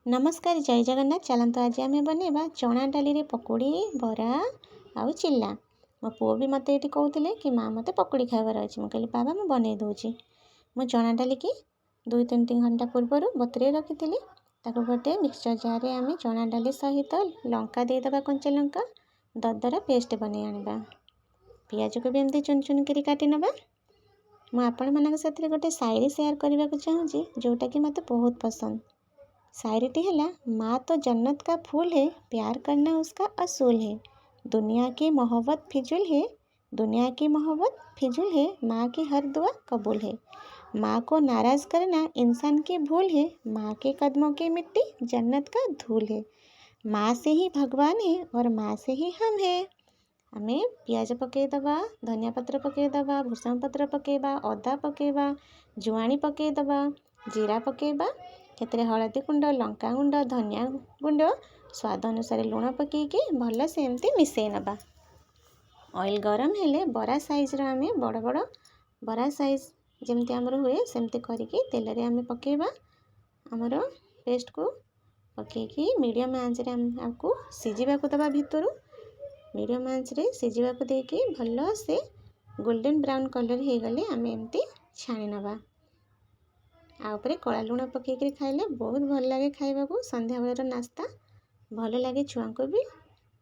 नमस्कार जय जगन्नाथ। चलते आज आम बनवा चना डाली रे पकोड़ी बरा आउ चिल्ला। मो पुओ भी मत ये कहते कि माँ मत पकोड़ी खाइबार अच्छे। मुझे कहली बाबा मुझे बनई दूची। मो चना डाली की 2-3 घंटा पूर्वर बतुरे रखी गोटे मिक्सचर जार रे आम चना डाली सहित लंका देदेबा कंचा लंका दरदरा पेस्ट बन आने। पियाज को भी एमती चुन चुन कर काटि नवा। मुझे आपण मान साथ गोटे शायरी सेयार करने को चाहूँगी जोटा कि मत बहुत पसंद। शायरीटी है माँ तो जन्नत का फूल है, प्यार करना उसका असूल है। दुनिया की मोहब्बत फिजूल है, दुनिया की मोहब्बत फिजूल है। माँ की हर दुआ कबूल है। माँ को नाराज़ करना इंसान की भूल है। माँ के कदमों की मिट्टी जन्नत का धूल है। माँ से ही भगवान है और माँ से ही हम हैं। आमे पियाज पकईदबा, धनिया पत्र पकईदबा, भूषण पत्र पकईबा, अदा पकईबा, जुआणी पकईदबा, जीरा पकईबा, केतरे हलदी गुंड, लंका गुंड, धनिया गुंड, स्वाद अनुसार लुण पकईकी भल से एमती मिसई नबा। ऑयल गरम हेले बरा साइज रो आमे बड़ बड़ बरा साइज जेमती आमर हुए सेमती करिकी तेल रे आमे पकईबा। आमर पेस्ट को पकईकी मीडियम आंच रे आपको सिझिबा को दबा। भितरु मीडियम आंच रे सिझिबा को देकी भल से गोल्डन ब्राउन कलर हो गले आमे एमती छाणी नबा। आउपरे कला लुण पकईकरी खाइले बहुत भल लगे। खाइबाकू संध्या बेलर नास्ता भल लगे। छुआ को भी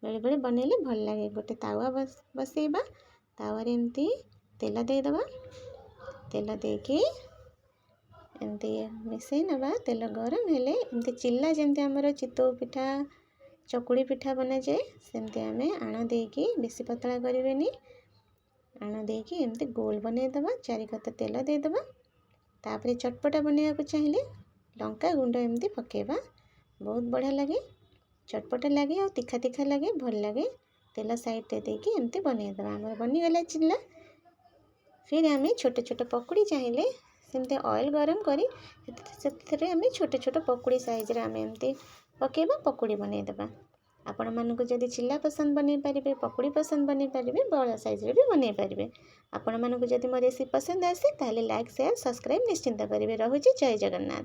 बेले बेले बनैले भल लगे। गोटे तावा बसैबा, तावारे एमती तेल देदेबा। तेल देके एमती मिसई नबा। तेल गरम हेले एमती चिल्ला जेमती आमर चितौ पिठा चकुड़ी पिठा बना जाए सेमती आमे आण देकी बेसी पतला करेनि। आण देकी एमती गोल बनैदेबा। चारिकत तेल देदेबा। तापरे चटपटा बनैया को चाहिए लंका गुंड एमती पकेबा। बहुत बढ़िया लगे, चटपटा लगे और तीखा तीखा लगे, भल लगे। तेल साइड रे देकी एमती बनैदेबा। आमर बनीगला चिल्ला। फिर आम छोटे छोटे पकुड़ी चाहिए सेमती ऑयल गरम करी से आम छोटे छोटे पकुड़ी साइज रे आम एमती पकेबा। पकुड़ी बनैदेबा। आपण मानक जदि चिल्ला पसंद बनई पारे, पकुड़ी पसंद बनई पारे, बड़ा साइज रे भी बनई पारे। आपण मानक जदि मो रेसिपी पसंद आसे ताले लाइक शेयर सब्सक्राइब निश्चिंत करेंगे। रहुछि जय जगन्नाथ।